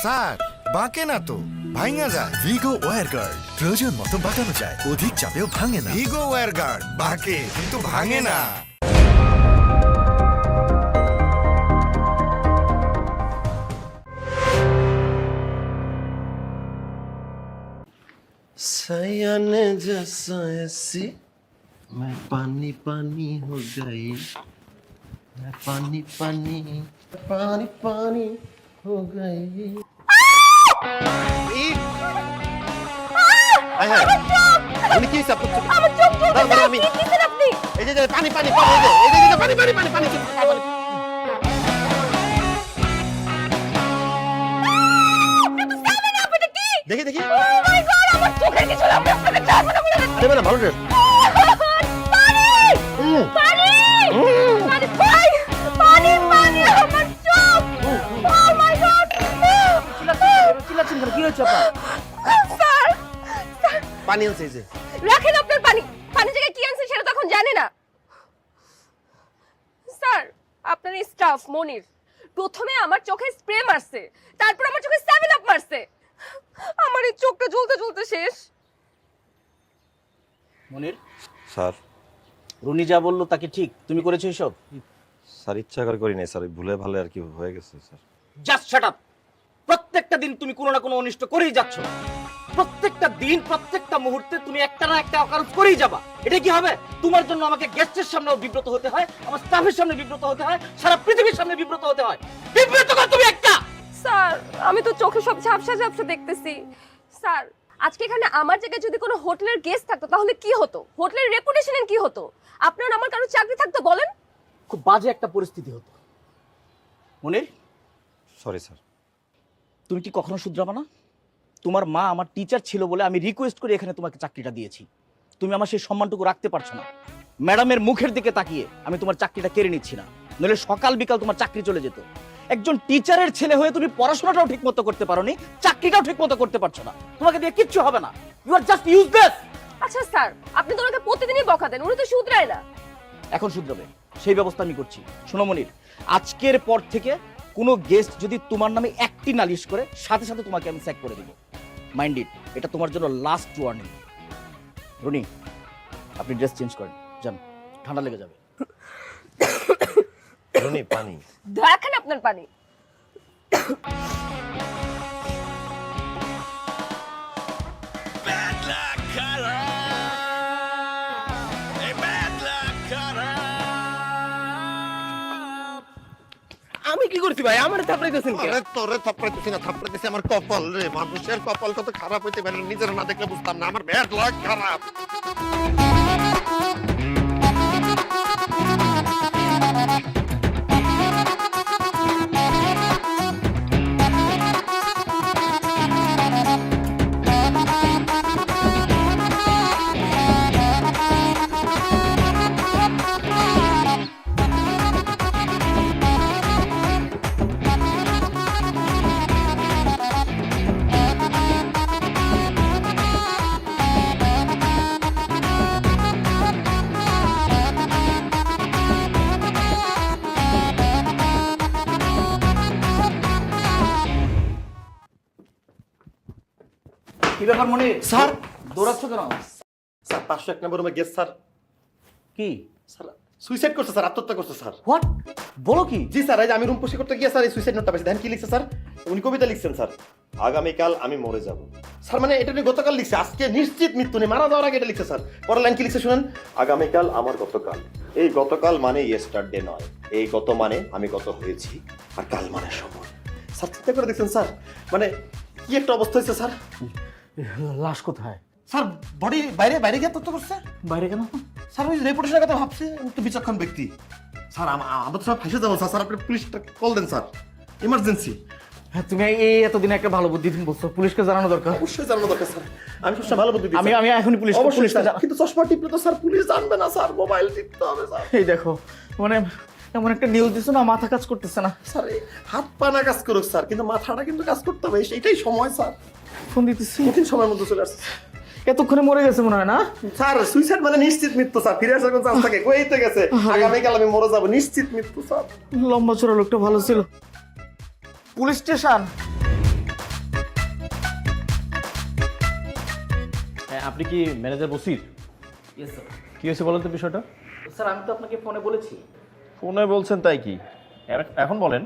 Sir বাঁকে না তো, ভাঙা যায়। ভিগো ওয়্যার গার্ড প্রয়োজন মতো বাঁকানো যায়, অধিক চাপেও ভাঙে না। ভিগো ওয়্যার গার্ড বাঁকে কিন্তু ভাঙে না। सयान जैसा ऐसी मैं पानी पानी हो गई, मैं पानी पानी पानी पानी हो गई। উনি কি সব আমার চোখ জ্বলছে দাঁড়ান, স্যার, আমি- কি দিছেন আপনি? এই যে পানি পানি পানি এই যে পানি পানি পানি পানি আপনি কি? দেখি দেখি Oh my God, আমার চোখের কিছু লাগবে, আপনাকে যাবো না বলে দেবে না ভালো ড্রেস পানি! পানি! পানি! ভাই! পানি, পানি, আমার চোখ! Oh my God! চিল্লাচ্ছেন কেন? কি হয়েছে আপনার? স্যার, স্যার, পানি আনছে এই যে রাখেন আপনার পানি। পানি থেকে কি আনছে সেটা তো এখন জানি না। স্যার, আপনার এই স্টাফ মনির প্রথমে আমার চোখে স্প্রে মারছে, তারপর আমার চোখে 7 আপ মারছে। আমার এই চোখটা জ্বলতে জ্বলতে শেষ। মনির, স্যার রুনি যা বললো তাকে ঠিক তুমি করেছো এসব? স্যার ইচ্ছা করে করি নাই স্যার, ভুলে ভালে আর কি হয়ে গেছে স্যার। Just shut up. প্রত্যেকটা দিন তুমি কোনো না কোনো অনিষ্ট করেই যাচ্ছ। প্রত্যেকটা দিন প্রত্যেকটা মুহূর্তে তুমি একটা না একটা অকারণ করেই যাবা। এটা কি হবে? তোমার জন্য আমাকে গেস্টের সামনেও বিব্রত হতে হয়, আমার স্টাফের সামনে বিব্রত হতে হয়, সারা পৃথিবীর সামনে বিব্রত হতে হয়। বিব্রত কর তুমি একটা। স্যার, আমি তো চোখে সব ঝাপসা ঝাপসা দেখতেছি। স্যার, আজকে এখানে আমার জায়গায় যদি কোনো হোটেলের গেস্ট থাকতো তাহলে কি হতো? হোটেলের রেপুটেশনের কি হতো? আপনার আমার কারো চাকরি থাকতো বলেন? খুব বাজে একটা পরিস্থিতি হতো। মনির, সরি স্যার। তুমি কি কখনো শুধরাবা না? তোমার মা আমার টিচার ছিল বলে আমি রিকোয়েস্ট করে এখানে তোমাকে চাকরিটা দিয়েছি। তুমি আমার সেই সম্মানটুকু রাখতে পারছো না। ম্যাডামের মুখের দিকে তাকিয়ে আমি তোমার চাকরিটা কেড়ে নিচ্ছি না, নইলে সকাল বিকাল তোমার চাকরি চলে যেত। একজন টিচারের ছেলে হয়ে তুমি পড়াশোনাটাও ঠিকমতো করতে পারোনি, চাকরিটাও ঠিকমতো করতে পারছো না। তোমাকে দিয়ে কিচ্ছু হবে না। You are just useless. আচ্ছা স্যার, আপনি তো ওনাকে প্রতিদিনই বকা দেন, উনি তো শুধরায় না। এখন শুধরাবে সেই ব্যবস্থা আমি করছি। শোনো মনির, আজকের পর থেকে কোনো গেস্ট যদি তোমার নামে একটি নালিশ করে সাথে সাথে তোমাকে আমি স্যাক করে দেব। মাইন্ড ইট, এটা তোমার জন্য লাস্ট ওয়ার্নিং। রুনি, আপনি ড্রেস চেঞ্জ করেন, যান, ঠান্ডা লেগে যাবে। রনি পানি রাখেন আপনার পানি। আমি কি করছি ভাই? আমার থাপড়াইতেছেন কেন? আরে তোরে থাপড়াইতেছি না, থাপড়াইতেছি আমার কপাল রে। মানুষের কপাল কত খারাপ হইতে পারে নিজের না দেখলে বুঝতাম না। আমার ব্যাড লাক খারাপ। কি ব্যাপার মনির? স্যার, দৌড়াচ্ছ কেন? স্যার 501 নম্বর রুমে গেস্ট স্যার। কি? স্যার সুইসাইড করছে স্যার, আত্মহত্যা করছে স্যার। হোয়াট? বলো কি? জি স্যার, এই যে আমি রুম পরিষ্কার করতে গিয়ে স্যার এই সুইসাইড নোটটা পেয়েছি। দেখেন কি লিখছে স্যার। উনি কবিতা লিখছেন স্যার। আগামীকাল আমি মরে যাব। স্যার মানে এটা নিয়ে গতকাল লিখছে, আজকে নিশ্চিত মৃত্যু নেই, মারা যাওয়ার আগে এটা লিখছে স্যার। পরের লাইন কি লিখছে শুনেন। আগামীকাল আমার গতকাল। এই গতকাল মানে ইয়েস্টারডে নয়, এই গত মানে আমি গত হয়েছি, আর কাল মানে সময়। স্যার চিন্তা করে দেখছেন স্যার, মানে কি একটা অবস্থা হয়েছে স্যার। লাশ কোথায়? স্যার বডি বাইরে বাইরে গিয়ে তথ্য করছে। বাইরে কেন? স্যার ওই রেপুটেশনের কথা ভাবছে, একটু বিচক্ষণ ব্যক্তি। স্যার আমাদের সব ফাঁসে যাবো স্যার। স্যার আপনি পুলিশটা কল দেন স্যার, ইমার্জেন্সি। হ্যাঁ, তুমি এই এতদিন একটা ভালো বুদ্ধি দিন বলছো, পুলিশকে জানানো দরকার। অবশ্যই জানানো দরকার স্যার। আমি সবসময় ভালো বুদ্ধি দিই আমি স্যার। আমি এখনই পুলিশ অবশ্যই পুলিশকে স্যার, কিন্তু চশমা টিপলে তো স্যার পুলিশ জানবে না স্যার, মোবাইল টিপতে হবে স্যার। এই দেখো, মানে এমন একটা নিউজ দিছো না, মাথা কাজ করতেছে না। স্যার এই হাত পা না কাজ করুক স্যার, কিন্তু মাথাটা কিন্তু কাজ করতে হবে, এটাই সময় স্যার। ফোন দিতেছি, কঠিন সময়ের মধ্যে চলে আসছে এতক্ষণে মরে গেছে মনে হয় না? স্যার। সুইসাইড মানে নিশ্চিত মৃত্যু স্যার, ফিরে আসার কোনো চান্স থাকে? কইতে গেছে আগামীকাল আমি মরে যাবো, নিশ্চিত মৃত্যু স্যার। লম্বা চড়া লোকটা ভালো ছিল। Police station. আপনি কি ম্যানেজার বসির? Yes sir. কি হয়েছে বলেন তো বিষয়টা? স্যার আমি তো আপনাকে ফোনে বলেছি। ফোনে বলছেন তাই কি, এখন বলেন।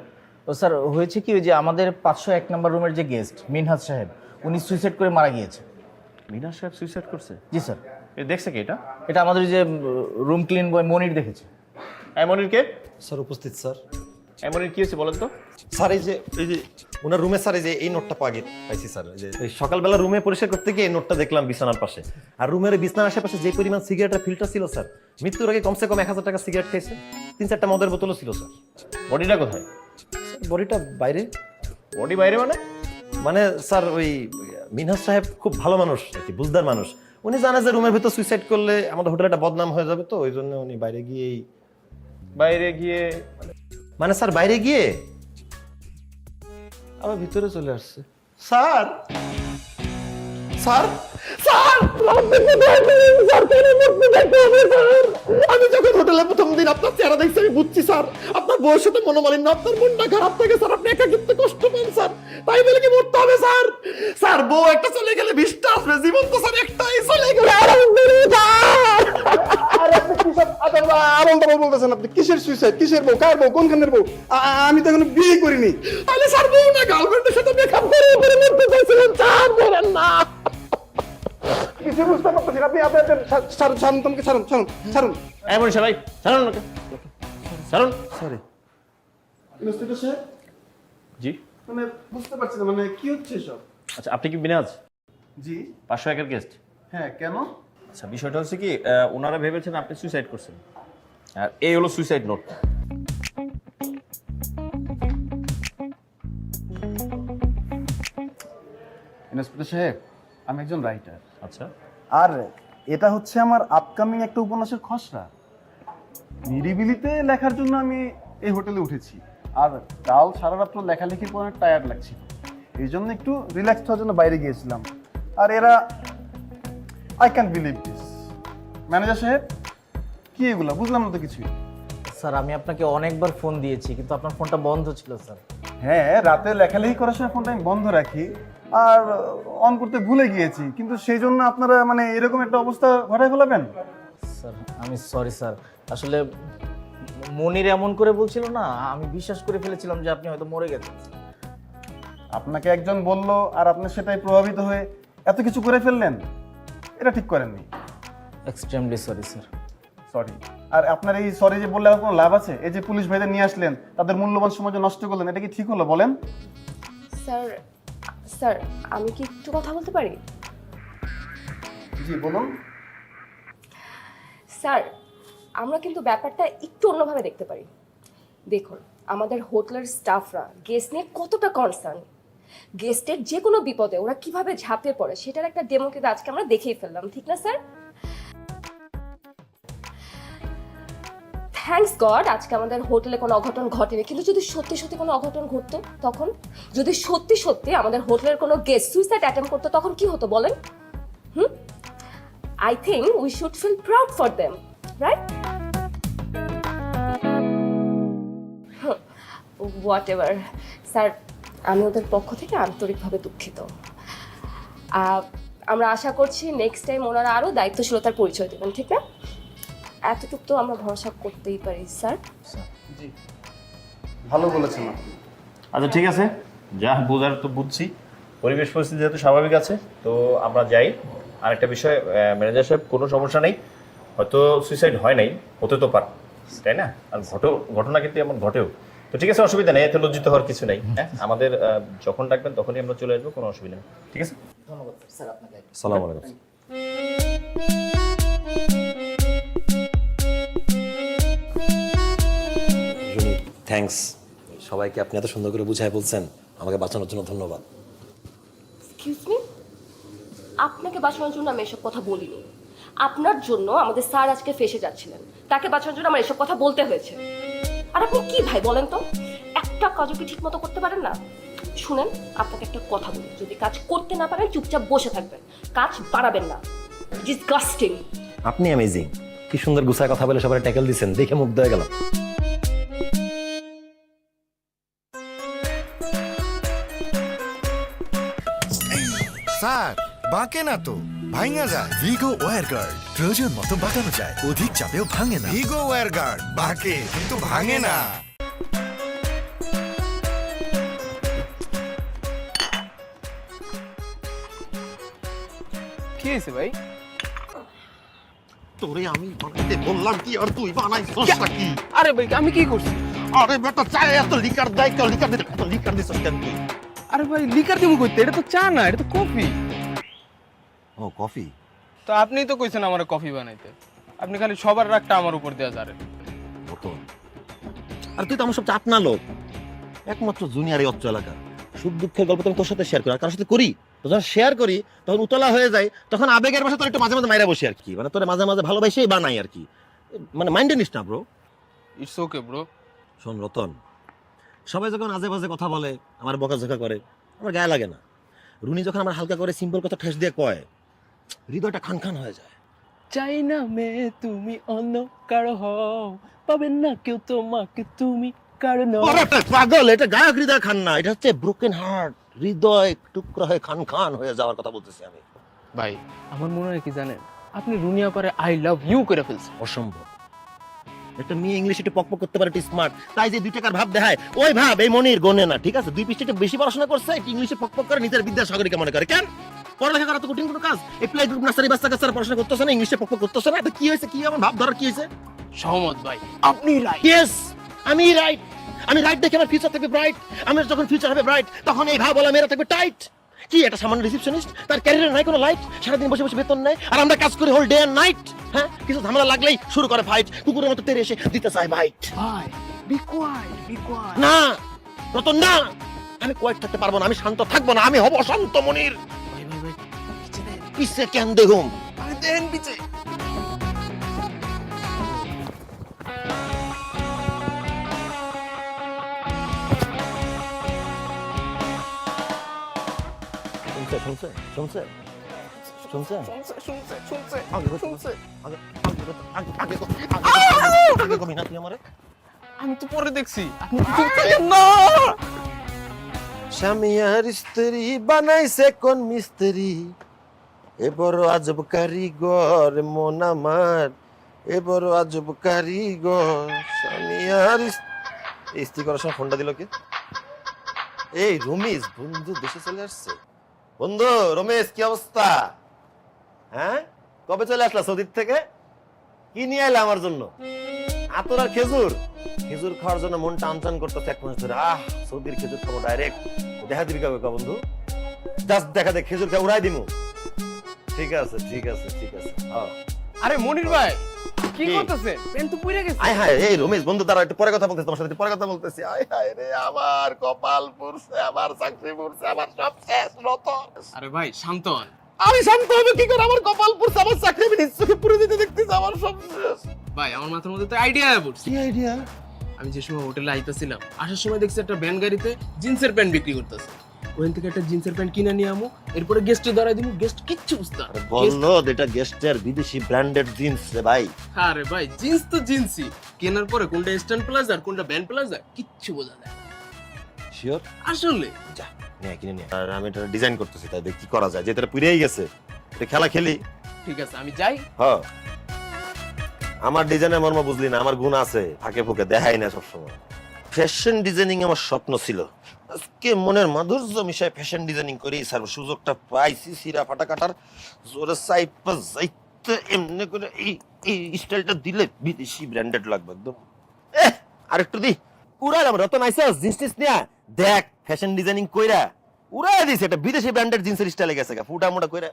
ও স্যার হয়েছে কি, ওই যে আমাদের 501 নম্বর রুমের যে গেস্ট মিনহাজ সাহেব, উনি সুইসাইড করে মারা গিয়েছে। মিনার সাহেব সুইসাইড করছে? জি স্যার। এ দেখছে কি এটা? এটা আমাদের যে রুম ক্লিন বয় মনির দেখেছে। এমনির কে? স্যার উপস্থিত স্যার। এমনির কি হয়েছে বলেন তো? স্যার এই যে ওনার রুমে স্যার এই নোটটা পাইছি স্যার। এই সকালবেলা রুমে পরিষ্কার করতে গিয়ে এই নোটটা দেখলাম বিছানার পাশে। আর রুমের বিছানার আশেপাশে যে পরিমাণ সিগারেটের ফিল্টার ছিল স্যার, মৃত্যুর আগে কমসে কম 1000 টাকা সিগারেট খাইছে, 3-4টা মদের বোতলও ছিল স্যার। বডিটা কোথায়? বডিটা বাইরে। বডি বাইরে মানে? মানে স্যার ওই মিনহাজ সাহেব খুব ভালো মানুষ আর কি, বুঝদার মানুষ। উনি জানে যে রুমের ভিতর সুইসাইড করলে আমাদের হোটেলে একটা বদনাম হয়ে যাবে, তো ওই জন্য উনি বাইরে গিয়ে মানে স্যার বাইরে গিয়ে আবার ভিতরে চলে আসছে। স্যার স্যার স্যার আমি যখন হোটেলে প্রথম দিন আপনার চেহারা দেখছি আমি বুঝছি স্যার আপনার বউয়ের সাথে মনোমালিন্য, আপনার মনটা খারাপ থেকে স্যার, আপনি একাকিত্বে কষ্ট পান স্যার, তাই বলে কি মরতে হবে স্যার? স্যার বউ একটা চলে গেলে 20টা আসবে, জীবন তো স্যার একটাই, চলে গেলে বলতেছেন আপনি? কিসের সুইসাইড, কিসের বউ, কার বউ, কোনখানের বউ? আমি তো এখনো বিয়ে করিনি। তাহলে স্যার বউ না গার্লফ্রেন্ডের সাথে মেকআপ করে উপরে মরতে চাইছিলেন স্যার, বলেন না। কিছু বুঝতে পারতেছি না। আপনি ছাড়ুন, তোমাকে ছাড়ুন, ছাড়ুন, ছাড়ুন। এমনি সবাই ছাড়ুন ওকে, ছাড়ুন। সরি ইন্সপেক্টর সাহেব, জি মানে বুঝতে পারছি না, মানে কি হচ্ছে সব? আচ্ছা, আপনি কি মিনাজ জি 501-এর গেস্ট? হ্যাঁ, কেন? আচ্ছা, বিষয়টা হচ্ছে কি, ওনারা ভেবেছেন আপনি সুইসাইড করছেন, আর এই হলো সুইসাইড নোট। ইন্সপেক্টর সাহেব, আমি একজন রাইটার, আচ্ছা, আর এটা হচ্ছে আমার আপকামিং একটা উপন্যাসের খসড়া। নিরিবিলিতে লেখার জন্য আমি এই হোটেলে উঠেছি, আর কাল সারা রাত্র লেখালেখির পর টায়ার্ড লাগছিল, এই জন্য একটু রিল্যাক্স হওয়ার জন্য বাইরে গিয়েছিলাম। আর এরা, I can't believe this. Manager সাহেব, কি এগুলা? বুঝলাম না তো কিছুই। স্যার আমি আপনাকে অনেকবার ফোন দিয়েছি, কিন্তু আপনার ফোনটা বন্ধ ছিল স্যার। হ্যাঁ, রাতে লেখালেখি করার সময় ফোনটা আমি বন্ধ রাখি আর অন করতে ভুলে গিয়েছি, কিন্তু সেই জন্য আপনারা মানে এরকম একটা অবস্থা ঘটায় ফেলাবেন? স্যার আমি সরি স্যার, আসলে মনির এমন করে বলছিল না, আমি বিশ্বাস করে ফেলেছিলাম যে আপনি হয়তো মরে গেছেন। আপনাকে একজন বলল আর আপনি সেটাই প্রভাবিত হয়ে এত কিছু করে ফেললেন, এটা ঠিক করেননি। Extremely sorry sir. সরি। আর আপনার এই সরি যে বললে আর কোনো লাভ আছে? এই যে পুলিশ ভাইদের নিয়ে আসলেন, তাদের মূল্যবান সময় যে নষ্ট করলেন, এটা কি ঠিক হলো বলেন? স্যার আমি কি একটু কথা বলতে পারি? জি বলুন। স্যার আমরা কিন্তু ব্যাপারটা একটু অন্যভাবে দেখতে পারি। দেখুন, আমাদের হোটেলের স্টাফরা গেস্ট নিয়ে কতটা কনসার্ন, গেস্টের যে কোনো বিপদে ওরা কিভাবে ঝাঁপিয়ে পড়ে সেটার একটা ডেমো কিন্তু আজকে আমরা দেখেই ফেললাম, ঠিক না স্যার? থ্যাঙ্কস গড আজকে আমাদের হোটেলে কোনো অঘটন ঘটেনি, কিন্তু যদি সত্যি সত্যি কোনো অঘটন ঘটতো তখন, যদি সত্যি সত্যি আমাদের হোটেলের কোনো গেস্ট সুইসাইড অ্যাটেম্প করতো তখন কি হতো বলেন? I think we should feel proud for them, right? Whatever. Sir আমি ওদের পক্ষ থেকে আন্তরিকভাবে দুঃখিত। আমরা আশা করছি নেক্সট টাইম ওনারা আরও দায়িত্বশীলতার পরিচয় দেবেন, ঠিক না? এতটুকু তো আমরা ভরসা করতেই পারি স্যার। জি, ভালো বলেছেন আপনি। আচ্ছা ঠিক আছে, যা বোঝার তো বুঝছি, পরিবেশ পরিস্থিতি যেহেতু স্বাভাবিক আছে, তো আমরা যাই। আর একটা বিষয়, ম্যানেজার সাহেব, কোনো সমস্যা নেই, হয়তো সুইসাইড হয় নাই, হতে তো পারে, তাই না? আর ঘটনা কিন্তু এমন ঘটেও, তো ঠিক আছে, অসুবিধা নেই, এতে লজ্জিত হওয়ার কিছু নেই। হ্যাঁ, আমাদের যখন ডাকবেন তখনই আমরা চলে আসবো, কোনো অসুবিধা নেই, ঠিক আছে? ধন্যবাদ স্যার আপনাকে। সালাম আলাইকুম। থ্যাঙ্কস, সবাইকে আপনি এত সুন্দর করে বুঝায় বলছেন, আমাকে বাঁচানোর জন্য ধন্যবাদ। এক্সকিউজ মি, আপনাকে বাঁচানোর জন্য আমি এসব কথা বলিনি, আপনার জন্য আমাদের স্যার আজকে ফেসে যাচ্ছিলেন, তাকে বাঁচানোর জন্য আমার এসব কথা বলতে হয়েছে। আর আপনি কি ভাই বলেন তো, একটা কাজও কি ঠিক মতো করতে পারেন না? শুনেন, আপনাকে একটা কথা বলি, যদি কাজ করতে না পারেন চুপচাপ বসে থাকবেন, কাজ বাড়াবেন না। ডিসগাস্টিং। আপনি অ্যামেজিং, কি সুন্দর গুছায় কথা বলে সবাই ট্যাকেল দিচ্ছেন, দেখে মুগ্ধ হয়ে গেলাম। স্যার বাঁকে না তো। ভাঙা যায়। ভিগো ওয়্যার গার্ড প্রয়োজন মতো বাঁকানো যায়, অধিক চাপেও ভাঙে না। ভিগো ওয়্যার গার্ড বাঁকে কিন্তু ভাঙে না। কি হয়েছে ভাই? তোরে আমি বানাইতে বললাম কি আর তুই বানাইছস নাকি? আরে ভাই আমি কি করছি? আরে বেটা চায় এত লিকার দেয়, কেউ লিকার দিতে এত লিকার দিছস কেন তুই? আরে ভাই লিকার দিমু কইতে, এটা তো চা না, এটা তো কফি। ও কফি? তো আপনিই তো কইছেন আমার কফি বানাইতে। আপনি খালি সবার রাগটা আমার উপর দেয়া যারে। মতন। আর তুই তো আমার সব চাপ না লোক, একমাত্র জুনিয়র এই অত্র এলাকা। সুখ দুঃখের গল্প তো আমি তোর সাথে শেয়ার করি, আর কারোর সাথে করি তো যখন শেয়ার করি তখন উতলা হয়ে যায়, তখন আবেগের বসে তোর একটু মাঝে মাঝে মাইরা বসি আর কি, মানে তোর মাঝে মাঝে ভালোবাসেই বানাই আর কি, মানে মাইন্ডে নিস না ব্রো। It's okay bro. শোন রতন, সবাই যখন আজে বাজে কথা বলে, আমার বকাঝকা করে, আমার গায়ে লাগে না। রুনি যখন আমার হালকা করে সিম্পল কথা ঠেস দিয়ে কয়, হৃদয়টা খান খান হয়ে যায়। চাই না মে তুমি অন্য কারো হও, পাবেন না কেউ তোমাকে তুমি কারো নও। ওরে পাগল, এটা গায়ক হৃদয় খান না, এটা হচ্ছে ব্রোকেন হার্ট, হৃদয় টুকরা হয়ে খান খান হয়ে যাওয়ার কথা বলতেছি আমি। ভাই আমার মনে হয় কি জানেন, আপনি রুনিয়া পারে আই লাভ ইউ করে ফেলছেন। অসম্ভব। একটা মেয়ে ইংলিশে একটু পকপক করতে পারে, একটু স্মার্ট, তাই যে 2 টাকার ভাব দেখায়, ওই ভাব এই মনির গনে না, ঠিক আছে? 2 পৃষ্ঠা একটু বেশি পড়াশোনা করছে, একটু ইংলিশে পকপক করে নিজের বিদ্যাসাগরীকে মনে করে। কেন পড়ালেখা করা তো কঠিন কোনো কাজ? এই প্লে গ্রুপ নার্সারি বাচ্চা কাচ্চারা পড়াশোনা করতেছে না, ইংলিশে পকপক করতেছে না, এটা কি হয়েছে? কি আমার ভাব ধরার কি হয়েছে? সহমত ভাই, আপনি রাইট। ইয়েস, আমি রাইট। আমি রাইট দেখে আমার ফিউচার থাকবে ব্রাইট। আমার যখন ফিউচার হবে ব্রাইট, তখন এই ভাব বলা মেয়েরা থাকবে টাইট। কি এটা সামান্য রিসেপশনিস্ট, তার ক্যারিয়ারে নাই কোনো লাইট, সারাদিন বসে বসে বেতন নেয়, আর আমরা কাজ করি হোল ডে এন্ড নাইট। হ্যাঁ, কিছু ঝামেলা লাগলেই শুরু করে ফাইট, কুকুরের মতো তেড়ে এসে দিতে চায় বাইট। ভাই বি কোয়াইট, বি কোয়াইট। না রতন না, আমি কোয়াইট থাকতে পারবো না, আমি শান্ত থাকবো না, আমি হব অশান্ত মনির। ভাই ভাই ভাই পিছে দেন, পিছে কেন দেখুম? আরে দেন পিছে। শুনছে শুনছে শুনছে শুনছে আগে কমি না তুই আমারে। আমি তো পরে দেখছি, আপনি তো চুপ না। স্বামীর স্ত্রী বানাইছে কোন মিস্ত্রি, এ বড় আজব কারিগর মন আমার, এ বড় আজব কারিগর। স্বামীর স্ত্রী করার সময় ফোনটা দিল কে? এই রমেশ বন্ধু দেশে চলে আসছে। বন্ধু রমেশ, কি অবস্থা? হ্যাঁ, কবে চলে আসলা সৌদির থেকে? কি নিয়ে এলে আমার জন্য? আতর আর খেজুর? খেজুর খাওয়ার জন্য মন টান টান করতেছে এক মাস ধরে। সৌদির খেজুর খাবো ডাইরেক্ট। দেখা দিবি কবে বন্ধু? জাস্ট দেখা দে, খেজুর খা উড়াই দিমু। ঠিক আছে ঠিক আছে ঠিক আছে। আরে মনির ভাই কি কি? করতেছে? পেন তো পুড়ে গেছে। আয় হায়, এই রমেশ বন্ধু দাঁড়া, একটু পরে কথা বলতেছি তোমার সাথে, একটু পরে কথা বলতেছি। আয় হায় রে, আমার কপাল পুড়ছে, আমার চাকরি পুড়ছে, আমার সব শেষ রতন। আরে ভাই শান্ত হন। আমি শান্ত হবে কি করে? আমার কপাল পুড়ছে, আমার চাকরি আমি নিজ চোখে পুড়ে দিতে দেখতেছি, আমার সব শেষ। ভাই আমার মাথার মধ্যে তো আইডিয়া পড়ছে। কি আইডিয়া? আমি যে সময় হোটেলে আইতাছিলাম, আসার সময় দেখছি একটা ভ্যান গাড়িতে জিন্সের প্যান্ট বিক্রি করতেছে। ওখান থেকে একটা জিন্সের প্যান্ট কিনে নিয়ে আমু, এরপরে গেস্টে ধরাই দিমু, গেস্ট কিচ্ছু বুঝতে পারে না। বললো এটা গেস্টের বিদেশি ব্র্যান্ডেড জিন্স রে ভাই। আরে ভাই জিন্স তো জিন্সই, কেনার পরে কোনটা স্ট্যান্ড প্লাজা আর কোনটা ব্যান্ড প্লাজা কিচ্ছু বোঝা যায় না শিওর? আসলে। যা নিয়ে কিনে নিয়ে, আর আমি এটা ডিজাইন করতেছি, তাই দেখি কি করা যায়। যেটা পুড়েই গেছে, এটা খেলা খেলি। ঠিক আছে আমি যাই। হ্যাঁ, আমার ডিজাইনের মর্ম বুঝলি না, আমার গুণ আছে, ফাঁকে ফুকে দেখাই না সবসময়। ফ্যাশন ডিজাইনিং আমার স্বপ্ন ছিল, আজকে মনের মাধুর্য মিশায় ফ্যাশন ডিজাইনিং করেই স্যার সুযোগটা পাইছি। সিরা ফাটা কাটার জোরে সাইপা যাইতে এমনি করে এই স্টাইলটা দিলে বিদেশি ব্র্যান্ডেড লাগবে একদম। আর একটু দি উড়াইলাম। রতন আইসাস জিন্স টিন্স নিয়া দেখ, ফ্যাশন ডিজাইনিং কইরা উড়াই দিছে, এটা বিদেশি ব্র্যান্ডেড জিন্সের স্টাইলে গেছে গা, ফুটা মোটা কইরা।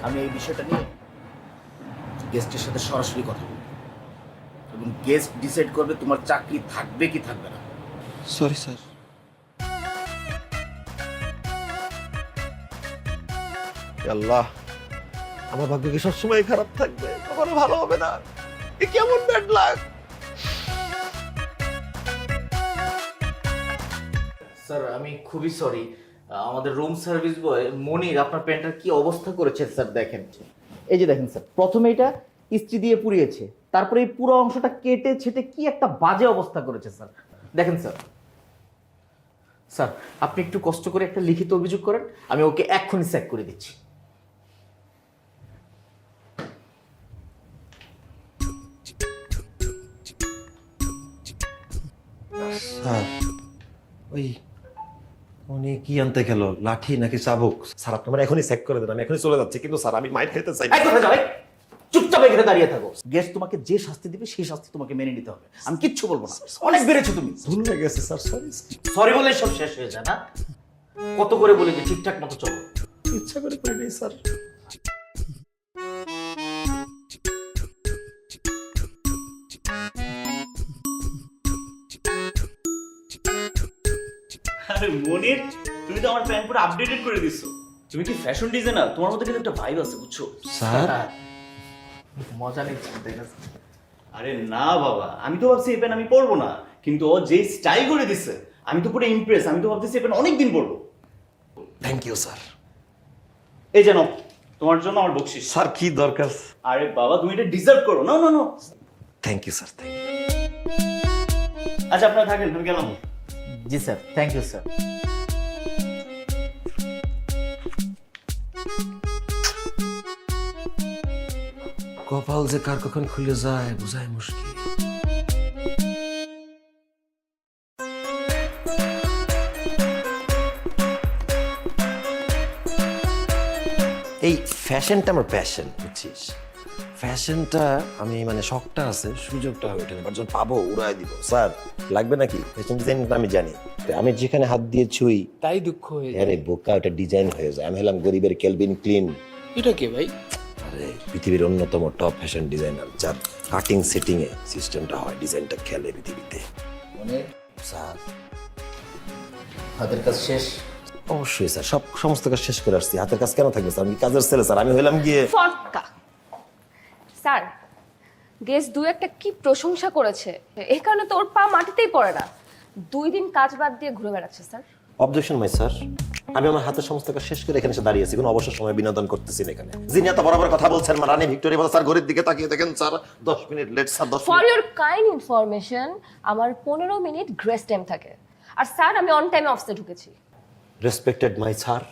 আমি এই বিষয়টা নিয়ে গেস্টের সাথে সরাসরি কথা বলবো এবং গেস্ট ডিসাইড করবে তোমার চাকরি থাকবে কি থাকবে না। Sorry sir. আল্লাহ, আমার ভাগ্য কি সবসময় খারাপ থাকবে? কখনো ভালো হবে না? এ কেমন ব্যাড লাক? স্যার আমি খুবই সরি, আমাদের রুম সার্ভিস বয় মনির আপনার প্যান্টটার কি অবস্থা করেছে স্যার দেখেন। এই যে দেখেন স্যার, প্রথমে এটা ইস্ত্রি দিয়ে পুড়িয়েছে, তারপরে এই পুরো অংশটা কেটে ছেটে কি একটা বাজে অবস্থা করেছে স্যার। দেখেন স্যার, স্যার আপনি একটু কষ্ট করে একটা লিখিত অভিযোগ করেন, আমি ওকে এক্ষুনি স্যাক করে দিচ্ছি। স্যার ওই উনি কি আনতে গেল, লাঠি নাকি চাবুক? স্যার আপনি আমার এখনই চেক করে দেন, আমি এখনই চলে যাচ্ছি। কিন্তু স্যার আমি মাইর খেতে চাই না। এই কোথায় যাবে? চুপচাপ এখানে দাঁড়িয়ে থাকো। গেস্ট তোমাকে যে শাস্তি দিবে সেই শাস্তি তোমাকে মেনে নিতে হবে, আমি কিচ্ছু বলবো না। অনেক বেড়েছো তুমি। ভুল হয়ে গেছে স্যার, সরি। সরি বলে সব শেষ হয়ে যায় না? কত করে বলি যে ঠিকঠাক মতো চলো। ইচ্ছা করে করি নাই স্যার। আরে মনির, তুমি তো আমার প্যান্ট পুরো আপডেটেড করে দিছো। তুমি কি ফ্যাশন ডিজাইনার? তোমার মধ্যে কিন্তু একটা ভাইব আছে, বুঝছো? স্যার মজা নিচ্ছি, তাই না? আরে না বাবা, আমি তো ভাবছি এই প্যান্ট আমি পরবো না, কিন্তু ও যে স্টাইল করে দিছে আমি তো পুরো ইমপ্রেস। আমি তো ভাবতেছি এই প্যান্ট অনেকদিন পরবো। Thank you sir. এই জানো, তোমার জন্য আমার বকশিস। স্যার কি দরকার? আরে বাবা, তুমি এটা ডিজার্ভ করো। না না না, thank you sir, thank you. আচ্ছা আপনারা থাকেন, আমি গেলাম। জি স্যার, থ্যাংক ইউ স্যার। কপাল যে কার কখন খুলে যায় বোঝাই মুশকিল। এই ফ্যাশনটা আমার প্যাশন, বুঝছিস? ফ্যাশনটা আমি মানে শখটা আছে, সুযোগটা হয়ে ওঠে না, যখন পাবো উড়াই দিব। স্যার লাগবে নাকি? ফ্যাশন ডিজাইন আমি জানি, আমি যেখানে হাত দিয়ে ছুঁই তাই দুঃখ হয়ে যায়। আরে বোকা, ওটা ডিজাইন হয়ে যায়। আমি হলাম গরিবের কেলভিন ক্লিন। এটা কে ভাই? আরে পৃথিবীর অন্যতম টপ ফ্যাশন ডিজাইনার, যার কাটিং সেটিং এ সিস্টেমটা হয়, ডিজাইনটা খেলে পৃথিবীতে। মনির, স্যার হাতের কাজ শেষ? অবশ্যই স্যার, সমস্ত কাজ শেষ করে আসছি। হাতের কাজ কেন থাকবে স্যার? আমি কাজের ছেলে স্যার, আমি হইলাম গিয়ে। ফটকা স্যার, গেস্ট দু একটা কি প্রশংসা করেছে, এই কারণে তো ওর পা মাটিতেই পড়ে না। 2 দিন কাজ বাদ দিয়ে ঘুরে বেড়াচ্ছে স্যার। অবজেকশন মাই স্যার, আমি আমার হাতের সমস্ত কাজ শেষ করে এখানে এসে দাঁড়িয়েছি, কোনো অবসর সময় বিনোদন করতেছি না এখানে। যিনি এত বরাবর কথা বলছেন রানী ভিক্টোরিয়া বলে, স্যার ঘড়ির দিকে তাকিয়ে দেখেন sir 10 minute late sir, 10 for minute. Your kind information, আমার 15 মিনিট গ্রেস টাইম থাকে। আর স্যার আমি অন টাইমে অফিসে ঢুকেছি। Respected my sir,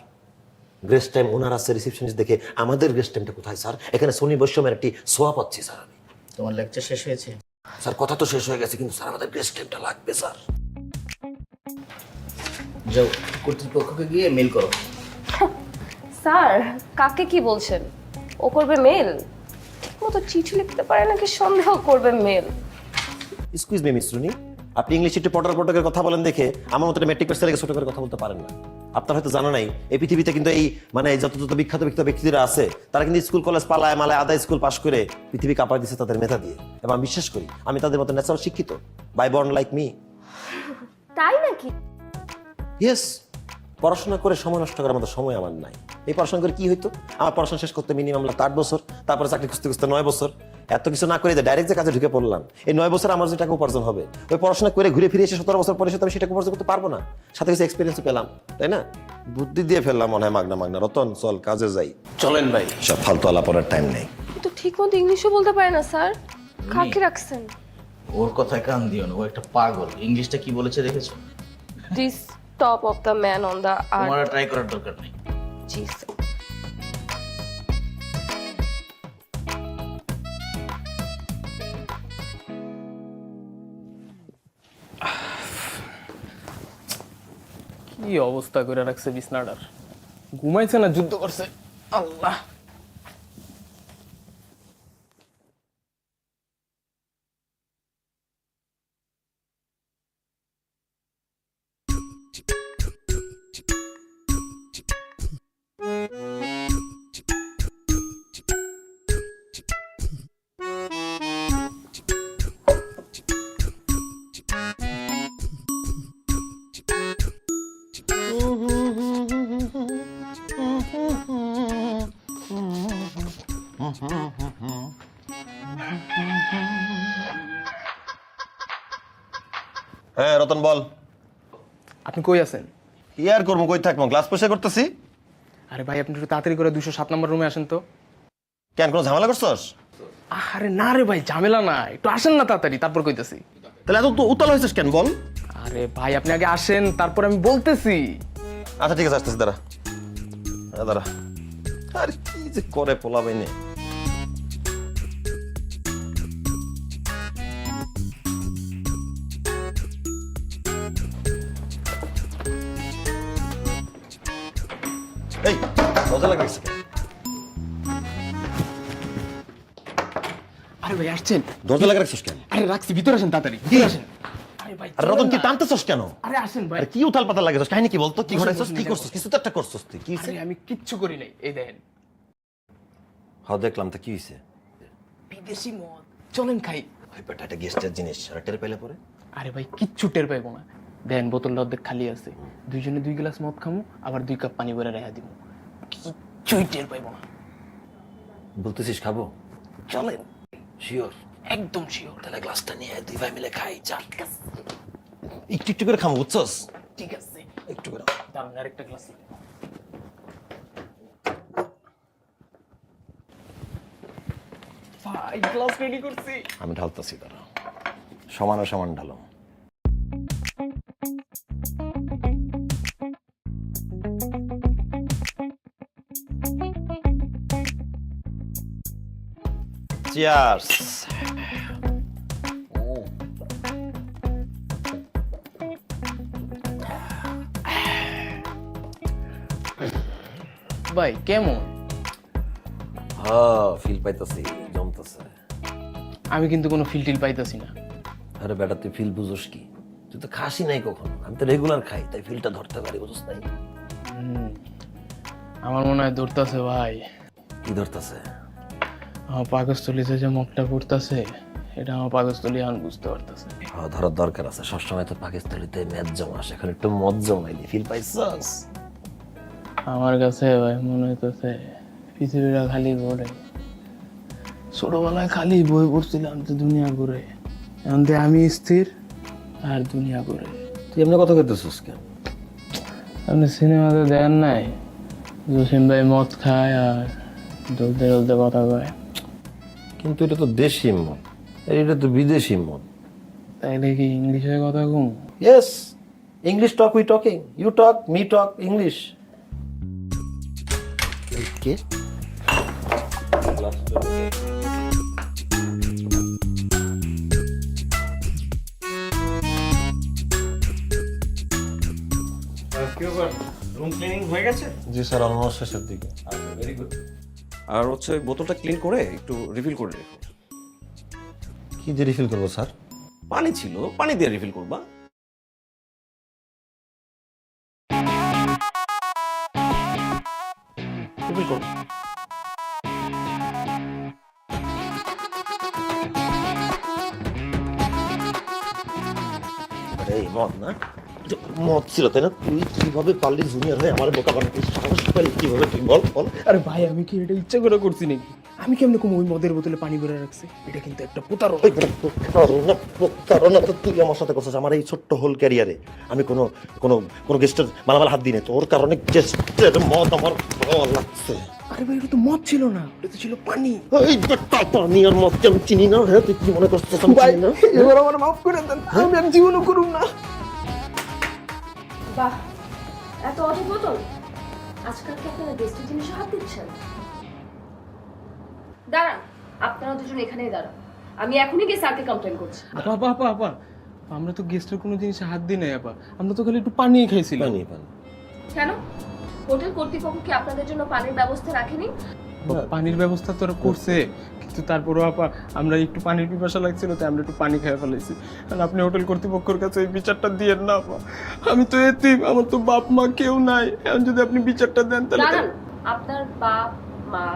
grace time ওনার আছে রিসেপশনিস্ট দেখে, আমাদের গ্রেস টাইমটা কোথায় স্যার? এখানে শনি বৈষম্যের একটি সোয়া পাচ্ছি স্যার আমি। তোমার লেকচার শেষ হয়েছে? স্যার কথা তো শেষ হয়ে গেছে, কিন্তু স্যার আমাদের গ্রেস টাইমটা লাগবে স্যার। যাও কর্তৃপক্ষকে গিয়ে মেল করো। স্যার কাকে কি বলছেন? ও করবে মেল? ঠিক মতো চিঠি লিখতে পারে নাকি সন্দেহ করবে মেল? এক্সকিউজ মি মিস রুনি, আপনি ইংলিশ একটু পটার পটকের কথা বলেন দেখে আমার মতো মেট্রিক পাস ছেলেকে ছোট করে কথা বলতে পারেন না। আপনার হয়তো জানা নাই, এই পৃথিবীতে কিন্তু এই মানে যত যত বিখ্যাত বিখ্যাত ব্যক্তিরা আছে, তারা কিন্তু স্কুল কলেজ পালায় মালায় আধা স্কুল পাশ করে পৃথিবী কাঁপায় দিচ্ছে তাদের মেধা দিয়ে। এবং আমি বিশ্বাস করি আমি তাদের মতো ন্যাচারাল শিক্ষিত, বাই বর্ন লাইক মি। তাই নাকি? ইয়েস, পড়াশোনা করে সময় নষ্ট করার মতো সময় আমার নাই। এই পড়াশোনা করে কি হইতো? আমার পড়াশোনা শেষ করতে মিনিমাম লাগতো 8 বছর, তারপরে চাকরি খুঁজতে খুঁজতে 9 বছর। এত কিছু না করে ডাইরেক্ট যে কাজে ঢুকে পড়লাম, এই 9 বছর আমার যে টাকা উপার্জন হবে, ওই পড়াশোনা করে ঘুরে ফিরে এসে 17 বছর পরে আমি সেটা উপার্জন করতে পারবো না। সাথে কিছু এক্সপিরিয়েন্স পেলাম, তাই না? বুদ্ধি দিয়ে ফেললাম মনে হয় মাগনা মাগনা। রতন চল কাজে যাই। চলেন ভাই। সব ফালতু আলাপনের টাইম নেই। তো ঠিক মতো ইংলিশও বলতে পারে না স্যার, কাকে রাখছেন? ওর কথায় কান দিও না, ও একটা পাগল। ইংলিশটা কি বলেছে দেখেছো? This top of the man on the তোমার আর্থ। ট্রাই করার দরকার নেই। জি স্যার। কি অবস্থা করে রাখছে বিছনাটার, ঘুমাইছে না যুদ্ধ করছে। আল্লাহ, হ্যাঁ রতন বল। আপনি কই আছেন? কি আর করবো, কই থাকবো, ক্লাস পয়সা করতেছি। আরে ভাই আপনি একটু তাড়াতাড়ি করে 207 নম্বর রুমে আসেন তো। কেন কোনো ঝামেলা করছস? আরে না রে ভাই, ঝামেলা না, একটু আসেন না তাড়াতাড়ি, তারপর কইতেছি। তাহলে এত উত্তাল হয়েছিস কেন বল? আরে ভাই আপনি আগে আসেন, তারপর আমি বলতেছি। আচ্ছা ঠিক আছে, আসতেছি, দাঁড়া দাঁড়া। আরে কি যে করে পোলাবে নে। এই মজা লাগছে কেন? আরে ভাই আসছেন? দরজা লাগা রাখছিস কেন? আরে রাখছি, ভিতরে আসেন তাড়াতাড়ি, ভিতরে আসেন। আরে ভাই আর রতন কি চলেন না। টানতেছস কেন? আরে আসেন ভাই। আরে কি উথাল পাতাল লাগেছস? কাহিনী কি বলতো? কি বসেন, ঘটাইছস? বসেন, কি এটা করছস? কিছু তো একটা করছস তুই। কি হইছে? আরে আমি কিচ্ছু করি নাই, এই দেখেন হ্যাঁ দেখলাম, তো কি হইছে? বিদেশি মদ, চলেন খাই। ওই বেটা একটা গেস্টের জিনিস, আর টের পেলে পরে আরে ভাই কিচ্ছু টের পাইবো না, দেন বোতলটা অর্ধেক খালি আছে, দুইজনে 2 গ্লাস মদ খামু, আবার 2 কাপ পানি ভরে রেখে দিব, কিচ্ছুই টের পাইবো না। বলতেছিস খাবো? চলেন, শিওর? একদম শিওর। তাহলে গ্লাসটা নিয়ে দুই ভাই মিলে খাই। চা একটু একটু করে খাবো, বুঝছস? ঠিক আছে, একটু করে। দাঁড়ান আরেকটা গ্লাস। ভাই গ্লাস রেডি করছি। আমি ঢালতাছি, তারা সমানে সমান ঢালো। চিয়ার্স। ভাই কেমন? হ্যাঁ ফিল পাইতাছি, জমতাছে। আমি কিন্তু কোনো ফিল টিল পাইতাছি না। আরে বেটা তুই ফিল বুঝোস কি? তুই তো খাসি নাই কখনো, আমি তো রেগুলার খাই, তাই ফিলটা ধরতে পারি, বুঝোস নাই? আমার মনে হয় ধরতাছে ভাই, কি ধরতাছে? আমার পাকস্থলীতে যে মগটা পড়তাছে, এটা আমার পাকস্থলী এখন বুঝতে পারতাছে। হ্যাঁ ধরার দরকার আছে, সবসময় তো পাকিস্তানিতে ম্যাচ জমাস, এখন একটু মদ জমাইলি, ফিল পাইছস? আমার কাছে ভাই মনে হইতেছে পৃথিবীটা খালি ঘুরে। ছোটবেলায় খালি বই পড়ছিলাম যে দুনিয়া ঘুরে, এখন তো আমি স্থির আর দুনিয়া ঘুরে। তুই এমনি কথা কইতেছিস কেন? আপনি সিনেমাতে দেখেন নাই জসিম ভাই মদ খায় আর দলতে দলতে কথা কয়? কিন্তু এটা তো দেশি মদ, আর এটা তো বিদেশি মদ। তাইলে কি ইংলিশে কথা কম? Yes, English talk we talking, you talk me talk English. কে? রুম ক্লিনিং হয়ে গেছে? জি স্যার, অলমোস্ট শেষের দিকে। Very good. আর হচ্ছে বোতলটা ক্লিন করে একটু রিফিল করে রেখো। কি দিয়ে রিফিল করবো স্যার? পানি ছিল, পানি দিয়ে রিফিল করবা। রিফিল করো। আরে এই মদ না, এটা মদ ছিল তাই না? তুই কিভাবে পারলি জুনিয়র হয়ে আমার বোকা বানাতে? সাহস পেলি কিভাবে তুই? বল বল। আরে ভাই আমি কি এটা ইচ্ছা করে করছি নাকি? আমি কেমন কম ওই মদের বোতলে পানি ভরে রাখছি? এটা কিন্তু একটা প্রতারণা। ওই বেটা, প্রতারণা তো তুই আমার সাথে করছিস আমার এই ছোট্ট হোল ক্যারিয়ারে। আমি কোনো কোনো কোনো গেস্টের মালামাল হাত দিই না, তোর কারণে গেস্টের মদ আমার ভালো লাগছে। আরে ভাই এটা তো মদ ছিল না, এটা তো ছিল পানি। এই বেটা, পানি আর মদকে আমি চিনি না। হ্যাঁ তুই কি মনে করছিস আমি চিনি না? এবার আমার মাফ করে দেন, আমি আর জীবনও করুম না। বাহ, এত অধপতন! আজকাল কি আপনারা গেস্টের জিনিসে হাত দিচ্ছেন? দাঁড়ান, আপনারা দুজন এখানেই দাঁড়ান, আমি এখনই গিয়ে স্যারকে কমপ্লেন করছি। আপা আপা আপা আপা, আমরা তো গেস্টের কোনো জিনিসে হাত দিই নাই আপা, আমরা তো খালি একটু পানি খাইছিলাম। পানি পানি। কেন হোটেল কর্তৃপক্ষ কি আপনাদের জন্য পানির ব্যবস্থা রাখেনি? পানির ব্যবস্থা তো ওরা করছে, কিন্তু তারপরও আপা আমরা একটু পানির পিপাসা লাগছিল, তাই আমরা একটু পানি খেয়ে ফেলেছি। আর আপনি হোটেল কর্তৃপক্ষের কাছে এই বিচারটা দিয়েন না আপা, আমি তো এতিম, আমার তো বাপ মা কেউ নাই, এখন যদি আপনি বিচারটা দেন তাহলে। দাঁড়ান, আপনার বাপ মা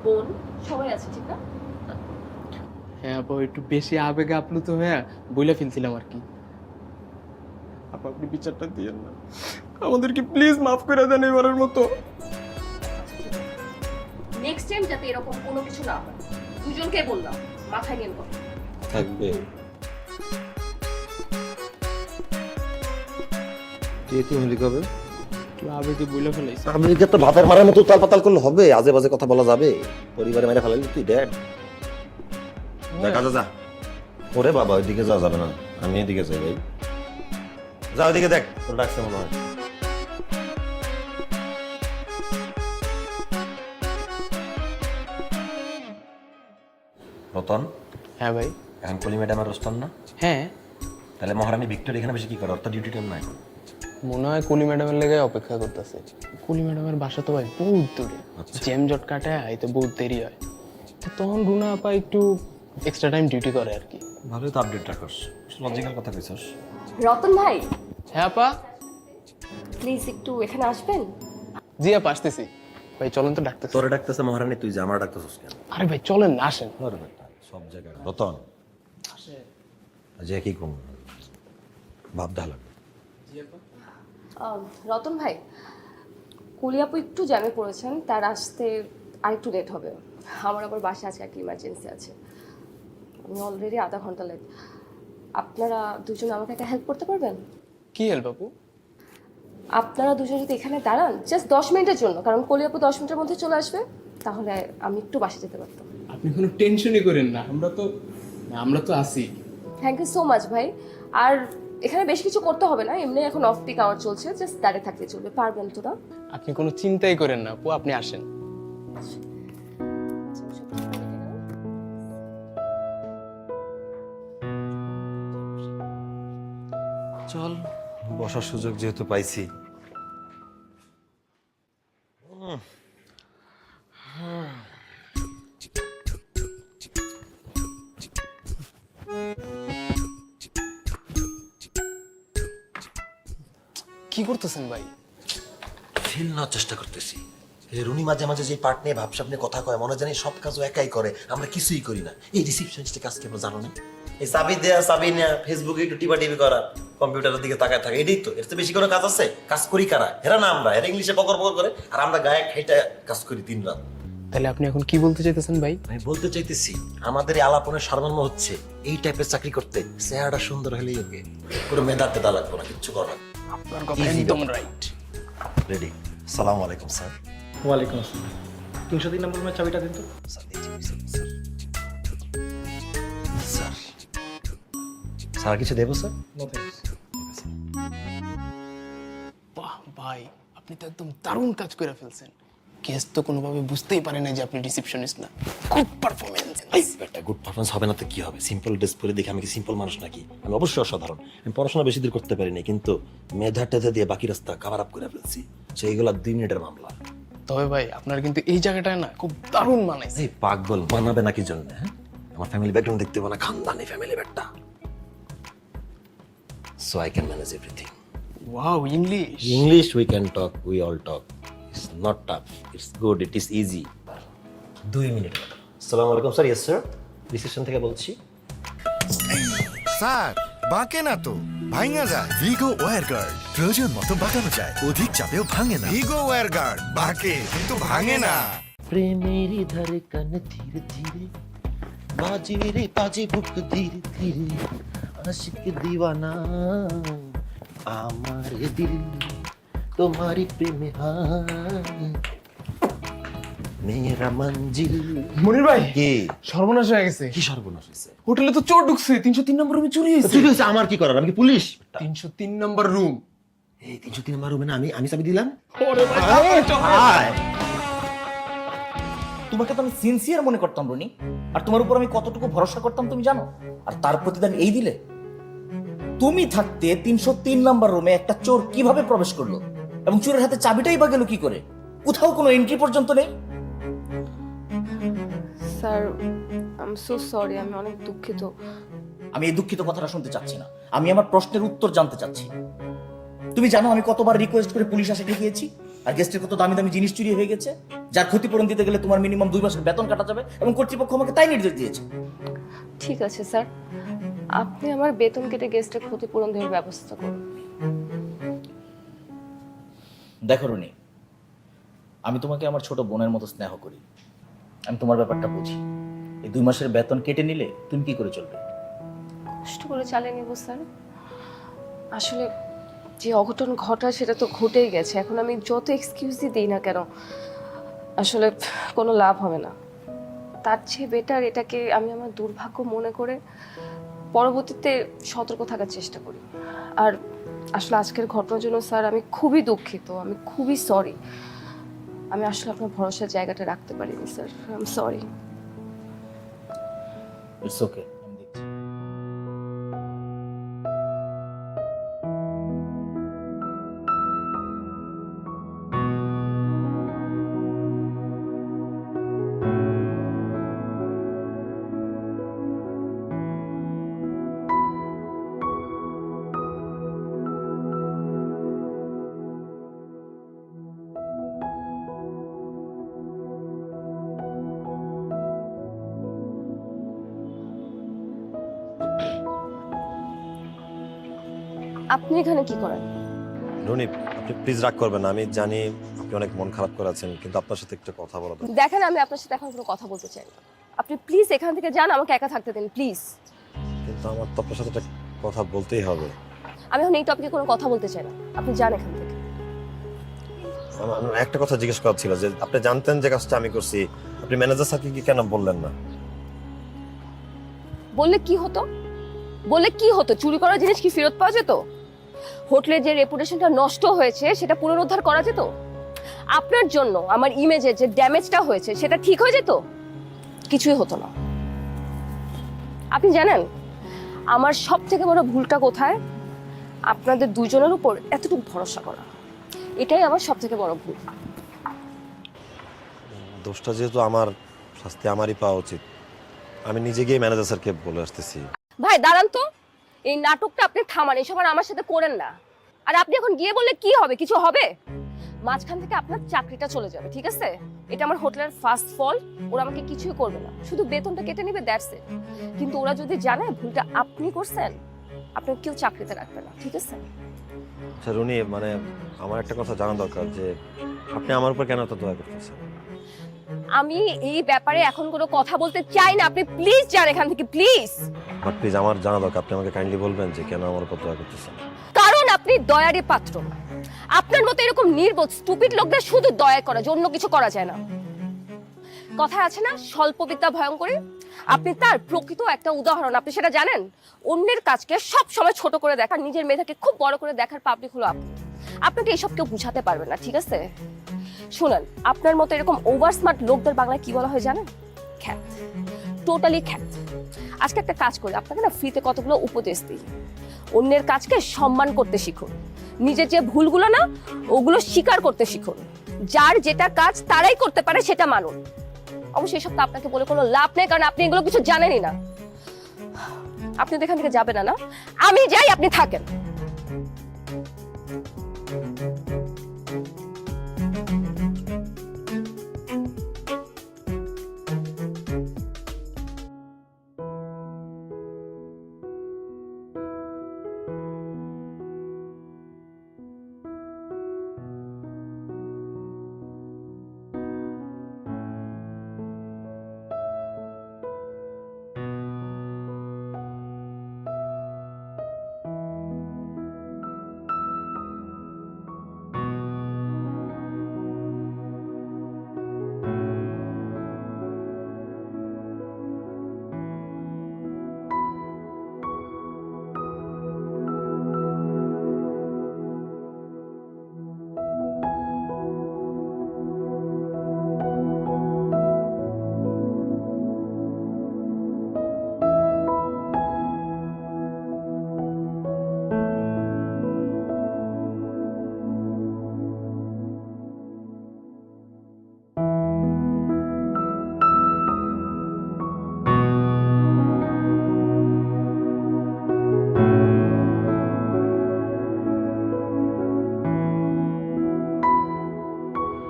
বোন সবাই আছে ঠিক না? হ্যাঁ আপা, একটু বেশি আবেগে আপ্লুত হয়ে বইলা ফেলছিলাম আর কি। আপা আপনি বিচারটা দিয়েন না, আমাদেরকে প্লিজ মাফ করে দেন এবারের মতো। নেক্সট টাইম যাতে এরকম কোনো কিছু না হয়, দুজনকে বললাম, মাথায় নিয়ে কথা থাকবে। তুই এতিম হলি কবে? আবেগে বইলে ফেলাইছি। আমেরিকা তো ভাতের মারার মতো তাল পাতাল করলে হবে? আজে বাজে কথা বলা যাবে? পরিবারে মেরে ফেলালি তুই ড্যাড। যা কাজে যা। ওরে বাবা, ওইদিকে যাওয়া যাবে না, আমি এদিকে যাই ভাই। যা ওইদিকে দেখ, তোর ডাকছে মনে হয়। রতন, হ্যাঁ ভাই। এখন কলি ম্যাডামের রোস্টার না? হ্যাঁ, তাহলে মহারানী ভিক্টোরিয়া এখানে বেশি কি করে? ওর তো ডিউটি টাইম নাই। মনে হয় কুলি ম্যাডামের লেগে অপেক্ষা করতেছে। কুলি ম্যাডামের বাসা তো ভাই বহুত দূরে, জ্যাম জট কাটায় আইতে বহুত দেরি হয়। তো তখন রুনা আপা একটু এক্সট্রা টাইম ডিউটি করে আর কি। ভালোই তো আপডেট রাখস, লজিক্যাল কথা কইছস। রতন ভাই, হ্যাঁ আপা। প্লিজ একটু এখানে আসবেন। জি আপা, আসতেছি। ভাই চলেন তো, ডাকতেছি। তোরে ডাকতেছে মহারানী, তুই যে আমার ডাকতেছস কেন? আরে ভাই চলেন না, আসেন। আরে বেটা, সব জায়গায় রতন যে কি কম ভাব ঢালা। রতন ভাই, কুলিয়াপু একটু জ্যামে পড়েছেন, তার আসতে আরেকটু লেট হবে। আমার আবার বাসায় আছে, একটা ইমার্জেন্সি আছে। আমি অলরেডি আধা ঘন্টা লেট। আপনারা দুজন আমাকে একটা হেল্প করতে পারবেন? কি হেল্প আপু? আপনারা দুজন যদি এখানে দাঁড়ান জাস্ট 10 মিনিটের জন্য, কারণ কলিয়াপু 10 মিনিটের মধ্যে চলে আসবে, তাহলে আমি একটু বাসা যেতে পারতাম। আপনি কোনো টেনশনই করেন না, আমরা তো আছি। থ্যাংক ইউ সো মাচ ভাই। আর এখানে বেশ কিছু করতে হবে না, এমনি এখন অফ পিক আওয়ার চলছে, জাস্ট দাঁড়িয়ে থাকতে চলবে। পারবেন তো না? আপনি কোনো চিন্তাই করেন না আপু, আপনি আসেন। চল, বসার সুযোগ যেহেতু পাইছি। কি করতেছেন ভাই? ফিল নেওয়ার চেষ্টা করতেছি। এই রুনি মাঝে মাঝে যে পার্ট নিয়ে ভাবসাব নিয়ে কথা কয়, মনে জানি সব কাজও একাই করে, আমরা কিছুই করি না। এই রিসিপশনিস্টের কাজ কি আমরা জানো না? এই চাবি দেয়া, চাবি নেয়া, ফেসবুকে একটু টিপা টিপি করা, কম্পিউটারের দিকে তাকায় থাকে, এটাই তো। এর তো বেশি কোনো কাজ আছে? কাজ করি কারা? এরা না আমরা। এরা ইংলিশে পকর পকর করে, আর আমরা গায়ে খাইটা কাজ করি দিন রাত। তাহলে আপনি এখন কি বলতে চাইতেছেন ভাই? আমি বলতে চাইতেছি, আমাদের এই আলাপনের সারমর্ম হচ্ছে এই টাইপের চাকরি করতে চেহারাটা সুন্দর হলেই ওকে, কোনো মেধা টেদা লাগবে না, কিচ্ছু করা। আপনার কথা একদম রাইট। রেডি? সালাম আলাইকুম স্যার। ওয়ালাইকুম আসসালাম। 303 নম্বর রুমের চাবিটা দিন তো। স্যার স্যার স্যার কিছু দেবো স্যার? বাহ ভাই, আপনি তো একদম দারুণ কাজ করে ফেলছেন। গেস্ট তো কোনোভাবে বুঝতেই পারে না যে আপনি রিসেপশনিস্ট না। Good performance. একটা গুড পারফরমেন্স হবে না তো কি হবে? সিম্পল ড্রেস পরে দেখে আমি কি সিম্পল মানুষ নাকি? আমি অবশ্যই অসাধারণ। আমি পড়াশোনা বেশি দূর করতে পারিনি, কিন্তু মেধা টেধা দিয়ে বাকি রাস্তা কাভার আপ করে ফেলছি। সেইগুলো 2 মিনিটের মামলা। তবে ভাই আপনার কিন্তু এই জায়গাটায় না খুব দারুণ মানাইছে। এই পাগল বানাবে নাকি জন্য? হ্যাঁ, আমার ফ্যামিলি ব্যাকগ্রাউন্ড দেখতে পাবো না, খানদানি ফ্যামিলি ব্যাকটা। So I can manage everything. Wow, English. English we can talk, we all talk. It's not tough. It's good. It is easy. 2 minute. আসসালামু আলাইকুম স্যার। ইয়েস স্যার, রিসেপশন থেকে বলছি। স্যার বাঁকে না তো, ভাঙা যায়। ভিগো ওয়্যার গার্ড, প্রয়োজন মতো বাঁকানো যায়, অধিক চাপেও ভাঙে না। ভিগো ওয়্যার গার্ড বাঁকে কিন্তু ভাঙে না। প্রেমের ধড়কন ধীরে ধীরে বাজে রে বাজে বুক ধীরে ধীরে, আশিক দিওয়ানা আমার দিল তোমারি প্রেমে হায়, মেরা মঞ্জিল। মনির ভাই, কি সর্বনাশ হয়ে গেছে। কি সর্বনাশ হয়েছে? হোটেলে তো চোর ঢুকছে, 303 নম্বর রুমে চুরি হয়েছে। চুরি হয়েছে? আমার কি করার? আমি কি পুলিশ? 303 নম্বর রুম। এই 303 নম্বর রুমে না আমি চাবি দিলাম। তোমাকে তো আমি সিনসিয়ার মনে করতাম রনি, আর তোমার উপর আমি কতটুকু ভরসা করতাম তুমি জানো? আর তার প্রতিদান এই দিলে? তুমি থাকতে 303 নাম্বার রুমে একটা চোর কিভাবে প্রবেশ করলো, এবং চোরের হাতে চাবিটাই বা গেল কি করে? কোথাও কোনো এন্ট্রি পর্যন্ত নেই। Sir I am so sorry, আমি অনেক দুঃখিত। আমি এই দুঃখিত কথাটা শুনতে চাচ্ছি না, আমি আমার প্রশ্নের উত্তর জানতে চাচ্ছি। তুমি জানো আমি কতবার রিকোয়েস্ট করে পুলিশ আসে গিয়েছি, আর গেস্টের কত দামি দামি জিনিস চুরি হয়ে গেছে, যার ক্ষতিপূরণ দিতে গেলে তোমার মিনিমাম 2 মাসের বেতন কাটা যাবে, এবং কর্তৃপক্ষ আমাকে তাই নির্দেশ দিয়েছে। ঠিক আছে স্যার, আপনি আমার বেতন কেটে গেস্টের ক্ষতিপূরণ দেওয়ার ব্যবস্থা করুন। দেখো রনি, আমি তোমাকে আমার ছোট বোনের মতো স্নেহ করি, আমি তোমার ব্যাপারটা বুঝি। এই 2 মাসের বেতন কেটে নিলে তুমি কি করে চলবে? কষ্ট করে চালিয়ে নেব স্যার। আসলে যে অঘটন ঘটা সেটা তো ঘটেই গেছে, এখন আমি যত এক্সকিউজই দিই না কেন আসলে কোনো লাভ হবে না। তার চেয়ে বেটার এটাকে আমি আমার দুর্ভাগ্য মনে করে পরবর্তীতে সতর্ক থাকার চেষ্টা করি। আর আসলে আজকের ঘটনার জন্য স্যার আমি খুবই দুঃখিত, আমি খুবই সরি। আমি আসলে আপনার ভরসার জায়গাটা রাখতে পারিনি sir, I am sorry. It's okay, আমি দেখছি। আপনি এখানে কি করেন? রনি, আপনি প্লিজ রাগ করবেন না। আমি জানি আপনি অনেক মন খারাপ করে আছেন, কিন্তু আপনার সাথে একটু কথা বলা দরকার। দেখেন, আমি আপনার সাথে এখন কোনো কথা বলতে চাই না। আপনি প্লিজ এখান থেকে যান, আমাকে একা থাকতে দিন প্লিজ। কিন্তু আমার তো আপনার সাথে একটা কথা বলতেই হবে। আমি এখন এই টপিকে কোনো কথা বলতে চাই না, আপনি যান এখান থেকে। আমার একটা কথা জিজ্ঞেস করার ছিল যে আপনি জানতেন যে কাজটা আমি করছি, আপনি ম্যানেজার স্যারকে কি কেন বললেন না? বললে কি হতো? বললে কি হতো? চুরি করা জিনিস কি ফেরত পাওয়া যেত? হোটেলের যে রেপুটেশনটা নষ্ট হয়েছে সেটা পুনরুদ্ধার করা যেত? আপনার জন্য আমার ইমেজের যে ড্যামেজটা হয়েছে সেটা ঠিক হয়ে যেত? কিছুই হতো না। আপনি জানেন আমার সব থেকে বড় ভুলটা কোথায়? আপনাদের দুজনের উপর এতটুকু ভরসা করা, এটাই আমার সব থেকে বড় ভুল। দোষটা যেহেতু আমার, শাস্তি আমারই পাওয়া উচিত। আমি নিজে গিয়ে ম্যানেজার স্যারকে বলে আসতেছি। ভাই দাঁড়ান তো, এই নাটকটা আপনি থামান, এসব আর আমার সাথে করেন না। আর আপনি এখন গিয়ে বললে কি হবে? কিছু হবে? মাঝখান থেকে আপনার চাকরিটা চলে যাবে, ঠিক আছে? এটা আমার হোটেলের ফার্স্ট ফল, ওরা আমাকে কিছুই করবে না, শুধু বেতনটা কেটে নেবে, দ্যাটস ইট। কিন্তু ওরা যদি জানে ভুলটা আপনি করছেন, আপনাকে কেউ চাকরিতে রাখবে না, ঠিক আছে? আচ্ছা রুনি, মানে আমার একটা কথা জানা দরকার যে আপনি আমার উপর কেন এত দয়া করতেছেন? আমি এই ব্যাপারে এখন কোনো কথা বলতে চাই না, আপনি প্লিজ যান এখান থেকে, প্লিজ। বাট প্লিজ, আমার জানা দরকার। আপনি আমাকে কাইন্ডলি বলবেন যে কেন আমার উপর দয়া করতেছেন? কারণ আপনি দয়ারই পাত্র। আপনার মতো এরকম নির্বোধ স্টুপিড লোকদের শুধু দয়া করা, অন্য কিছু করা যায় না। কথায় আছে না, স্বল্প বিদ্যা ভয়ঙ্করী? আপনি তার প্রকৃত একটা উদাহরণ। আপনি সেটা জানেন? অন্যের কাজকে সব সময় ছোট করে দেখা, নিজের মেধাকে খুব বড় করে দেখার পাবলিক হলো আপনি। আপনাকে এসব কেউ বুঝাতে পারবে না, ঠিক আছে? শুনেন, আপনার মতো এরকম ওভার স্মার্ট লোকদের বাংলায় কি বলা হয় জানেন? খ্যাত, টোটালি খ্যাত। আজকে একটা কাজ করি, আপনাকে না ফ্রিতে কতগুলো উপদেশ দিই। অন্যের কাজকে সম্মান করতে শিখুন, নিজের যে ভুলগুলো না ওগুলো স্বীকার করতে শিখুন। যার যেটা কাজ তারাই করতে পারে সেটা মানুন। অবশ্যই এসব তো আপনাকে বলে কোনো লাভ নেই, কারণ আপনি এগুলো কিছু জানেনই না। আপনি তো এখান থেকে যাবেন না? আমি যাই, আপনি থাকেন।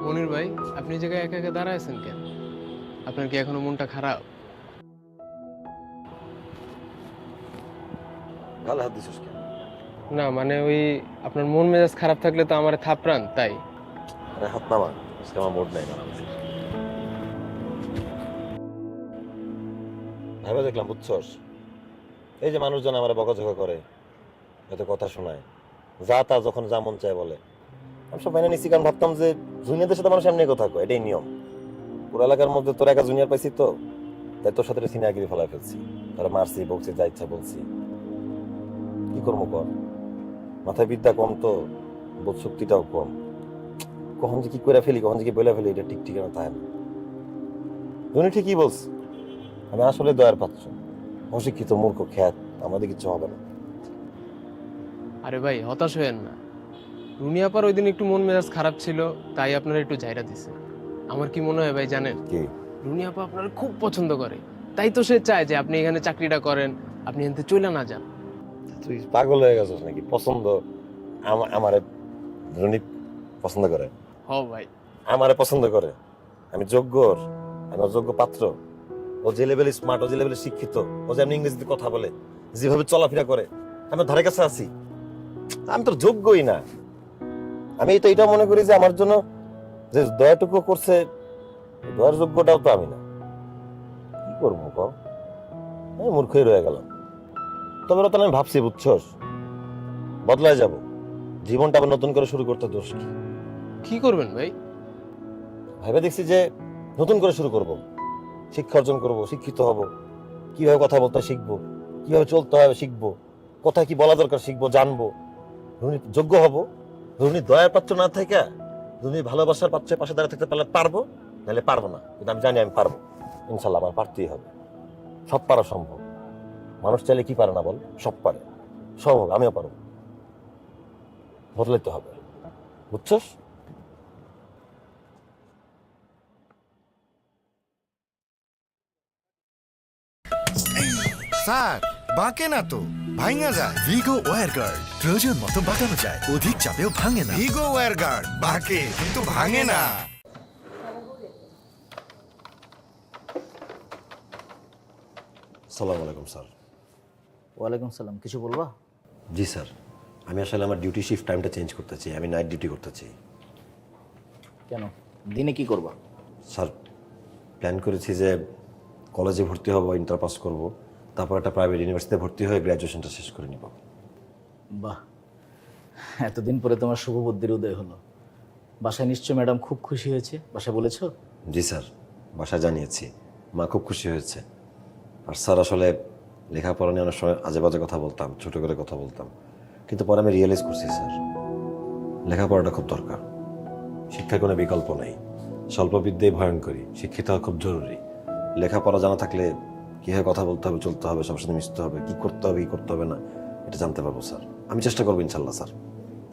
মনির ভাই, আপনি এই জায়গায় একা একা দাঁড়ায় আছেন কেন? আপনার কি এখনো মনটা খারাপ? ভালো হাত দিছিস কেন? না মানে ওই আপনার মন মেজাজ খারাপ থাকলে তো আমার থাপড়ান, তাই। আরে হাত নামা, আজকে আমার মুড নাই না। ভাইবা দেখলাম, বুঝছস, এই যে মানুষজন আমার বকাঝকা করে, এত কথা শোনায়, যা তা যখন যা মন চায় বলে। আমি সব মাইনে নিচ্ছি, কারণ ভাবতাম যে জুনিয়রদের সাথে মানুষ এমনি কথা কয়, এটাই নিয়ম। পুরো এলাকার মধ্যে তোর একা জুনিয়র পাইছি তো, তাই তোর সাথে সিনিয়রগিরি ফেলাই ফেলছি। তারা মারছি, বকছি, যা ইচ্ছা বলছি। কি করবো কর, মাথায় বিদ্যা কম তো, বোধ শক্তিটাও কম। কখন যে কি করে ফেলি, কখন যে কি বলে ফেলি, এটা ঠিক ঠিকানা থাকে না। উনি ঠিকই বলছে, আমি আসলে দয়ার পাত্র, অশিক্ষিত মূর্খ খ্যাত, আমাদের কিছু হবে না। আরে ভাই হতাশ হয়েন না, রুনিয়াপার ওই দিন একটু মন মেজাজ খারাপ ছিল, তাই আপনারা একটু জায়গা দিছে। আমার কি মনে হয় ভাই জানেন, কি রুনিয়াপা আপনার খুব পছন্দ করে, তাই তো সে চায় যে আপনি এখানে চাকরিটা করেন, আপনি এখান থেকে চলে না যান। তুই পাগল হয়ে গেছিস নাকি? পছন্দ আমারে রনি পছন্দ করে? হ ভাই। আমারে পছন্দ করে? আমি যোগ্য, আমি অযোগ্য পাত্র? ও যে লেভেলে স্মার্ট, ও যে লেভেলে শিক্ষিত, ও যে এমনি ইংরেজিতে কথা বলে, যেভাবে চলাফেরা করে, আমি ধারে কাছে আছি, আমি তোর যোগ্যই না। আমি তো এটা মনে করি যে আমার জন্য যে দয়াটুকু করছে, দয়ার যোগ্যটাও তো আমি না। কি করবো কও, আমি মূর্খই রয়ে গেলাম। তবে রতন আমি ভাবছি, বুঝছস, বদলায় যাব, জীবনটা আবার নতুন করে শুরু করতে। দোষ কি? কি করবেন ভাই? ভেবে দেখছি যে নতুন করে শুরু করব, শিক্ষা অর্জন করব, শিক্ষিত হব, কিভাবে কথা বলতে হয় শিখবো, কিভাবে চলতে হবে শিখবো, কোথায় কি বলা দরকার শিখবো, জানবো। ধরুন যোগ্য হব, ধরুন দয়ার পাত্র না থেকে ধরুন ভালোবাসার পাত্রের পাশে দাঁড়িয়ে থাকতে পারলে পারবো, নাহলে পারবো না। কিন্তু আমি জানি আমি পারবো, ইনশাল্লাহ আমার পারতেই হবে। সব পারা সম্ভব, মানুষ চাইলে কি পারে না বল, সব পারে, সব হবে, আমিও পারবো। বদলাইতে হবে, বুঝছস? স্যার বাঁকে না তো, ভাঙা যায়। ভিগো ওয়্যার গার্ড প্রয়োজন মতো বাঁকানো যায়, অধিক চাপেও ভাঙে না। ভিগো ওয়্যার গার্ড বাঁকে কিন্তু ভাঙে না। সালাম আলাইকুম স্যার। ওয়ালাইকুম সালাম, কিছু বলবা? জি স্যার, আমি আসলে আমার ডিউটি শিফট টাইমটা চেঞ্জ করতে চাই, আমি নাইট ডিউটি করতে চাই। কেন, দিনে কি করবা? স্যার প্ল্যান করেছি যে কলেজে ভর্তি হব, ইন্টার পাস করবো, তারপর একটা প্রাইভেট ইউনিভার্সিটিতে ভর্তি হয়ে গ্র্যাজুয়েশনটা শেষ করে নিব। বাহ, এতদিন পরে তোমার শুভ বুদ্ধির উদয় হলো। বাসায় নিশ্চয় ম্যাডাম খুব খুশি হয়েছে, বাসায় বলেছো? জি স্যার, বাসায় জানিয়েছি, মা খুব খুশি হয়েছে। আর স্যার আসলে লেখাপড়া নিয়ে অনেক সময় আজে বাজে কথা বলতাম, ছোট করে কথা বলতাম, কিন্তু পরে আমি রিয়েলাইজ করছি স্যার, লেখাপড়াটা খুব দরকার, শিক্ষার কোনো বিকল্প নেই। স্বল্প বিদ্যাই ভয়ঙ্করী, শিক্ষিত হওয়া খুব জরুরি। লেখাপড়া জানা থাকলে কীভাবে কথা বলতে হবে, চলতে হবে, সবার সাথে মিশতে হবে, কী করতে হবে কী করতে হবে না, এটা জানতে পারবো স্যার। আমি চেষ্টা করবো ইনশাল্লাহ স্যার,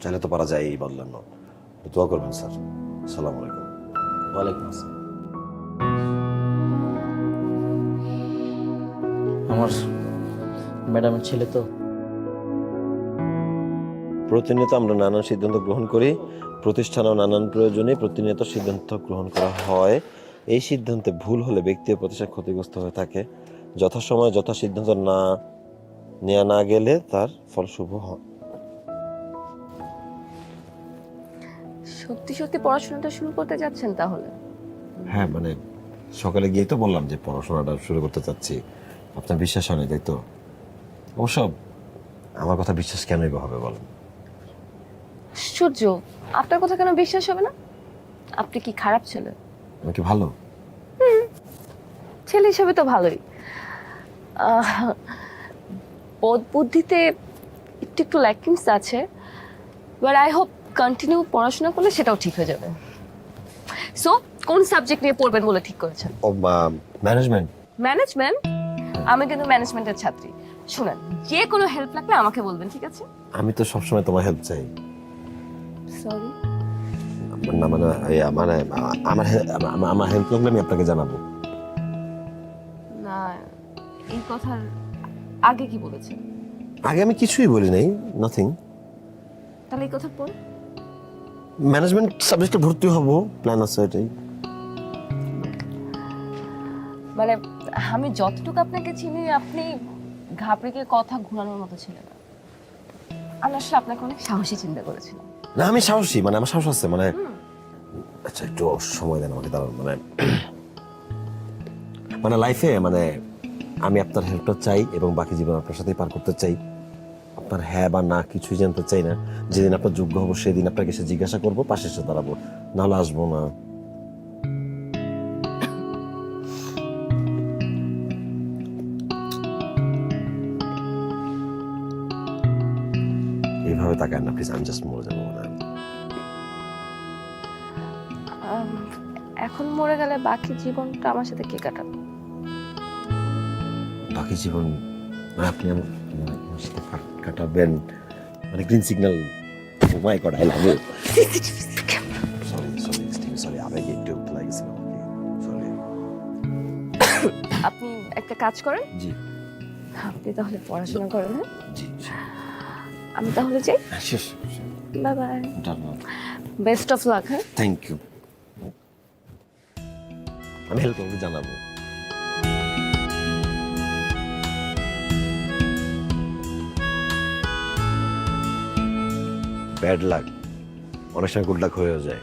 চাইলে তো পারা যায় এই বদলানো। দোয়া করবেন স্যার। আসসালামু আলাইকুম। ওয়ালাইকুম আসসালাম। আমার ম্যাডামের ছেলে তো। প্রতিনিয়ত আমরা নানান সিদ্ধান্ত গ্রহণ করি, প্রতিষ্ঠানেও নানান প্রয়োজনে প্রতিনিয়ত সিদ্ধান্ত গ্রহণ করা হয়। এই সিদ্ধান্তে ভুল হলে ব্যক্তি ও প্রতিষ্ঠান ক্ষতিগ্রস্ত হয়ে থাকে। যথাসময়ে যথা সিদ্ধান্ত নেওয়া না গেলে তার ফল শুভ হয়। সত্যি সত্যি পড়াশোনাটা শুরু করতে যাচ্ছেন তাহলে? হ্যাঁ, মানে সকালে গিয়ে তো বললাম যে পড়াশোনাটা শুরু করতে চাচ্ছি, আপনার বিশ্বাস হয়নি তাই তো? অবশ্য আমার কথা বিশ্বাস কেনই বা হবে বলেন? আশ্চর্য, আপনার কথা কেন বিশ্বাস হবে না? আপনি কি খারাপ ছেলে? আমি কি ভালো? ছেলে হিসেবে তো ভালোই, বোধ বুদ্ধিতে একটু একটু ল্যাকিংস আছে, বাট আই হোপ কন্টিনিউ পড়াশোনা করলে সেটাও ঠিক হয়ে যাবে। সো কোন সাবজেক্ট নিয়ে পড়বেন বলে ঠিক করেছেন? ও ম্যানেজমেন্ট। ম্যানেজমেন্ট? আমি কিন্তু ম্যানেজমেন্টের ছাত্রী। শুনেন, যে কোনো হেল্প লাগলে আমাকে বলবেন, ঠিক আছে? আমি তো সবসময় তোমার হেল্প চাই। সরি। না মানে আমার হেল্প লাগলে আমি আপনাকে জানাবো। না, এই কথার আগে কি বলেছেন? আগে আমি কিছুই বলি নাই, নাথিং। তাহলে এই কথা পর ম্যানেজমেন্ট সাবজেক্টে ভর্তি হব, প্ল্যান আছে এটাই। মানে আমি যতটুকু আপনাকে চিনি, আপনি ঘাবড়ে কথা ঘোরানোর মতো ছিলেন না। আমি আসলে আপনাকে অনেক সাহসী চিন্তা করেছিলাম। না আমি সাহসী, মানে আমার সাহস আছে, মানে আচ্ছা একটু সময় দেন আমাকে, দাঁড়ান। মানে লাইফে মানে আমি আপনার হেল্পটা চাই এবং বাকি জীবন আপনার সাথেই পার করতে চাই। আপনার হ্যাঁ বা না কিছুই জানতে চাই না। যেদিন আপনার যোগ্য হবো সেদিন আপনাকে এসে জিজ্ঞাসা করবো, পাশে এসে দাঁড়াবো, নাহলে আসবো না। এইভাবে তাকায় না প্লিজ, আমি জাস্ট মরে যাবো না। এখন মরে গেলে বাকি জীবনটা আমার সাথে কে কাটাবে? বাকি জীবন মানে আপনি আমার সাথে কাটাবেন, মানে green signal. My god, I love you. Sorry আবেগে একটু লাগছিল। সরি। আপনি একটা কাজ করেন, জি আপনি তাহলে পড়াশোনা করেন। হ্যাঁ, জি আমি তাহলে যাই। শেষ। Bye bye, best of luck. হ্যাঁ, থ্যাংক ইউ। আমি হেল্প করবো, জানাবো। ব্যাড লাক অনেক সময় গুড লাক হয়েও যায়।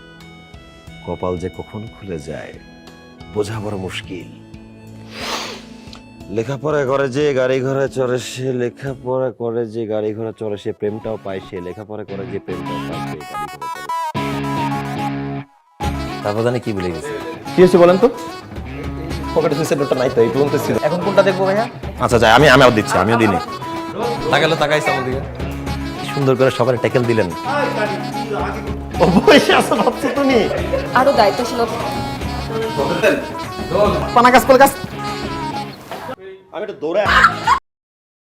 কপাল যে কখন খুলে যায় বোঝা বড় মুশকিল। লেখাপড়া করে যে গাড়ি ঘোড়া চড়ে সে, লেখাপড়া করে যে গাড়ি ঘোড়া চড়ে সে প্রেমটাও পায় সে, লেখাপড়া করে যে প্রেমটাও পায় সে গাড়ি ঘোড়া চড়ে। তারপর জানি কি ভুলে গেছে। কি হয়েছে বলেন তো? পকেটে সুইসাইড নোটটা নাই তো, এই পর্যন্ত ছিল। এখন কোনটা দেখবো ভাইয়া? আচ্ছা যাই, আমিও দিচ্ছি, আমিও দিই। তাকালো, তাকাইছে আমার দিকে, সুন্দর করে সবার ট্যাকেল দিলেন। ও বসে আছো ভাবছো তুমি? আরো দায়িত্বশীল। পানা গাছ, আমি একটু দৌড়ে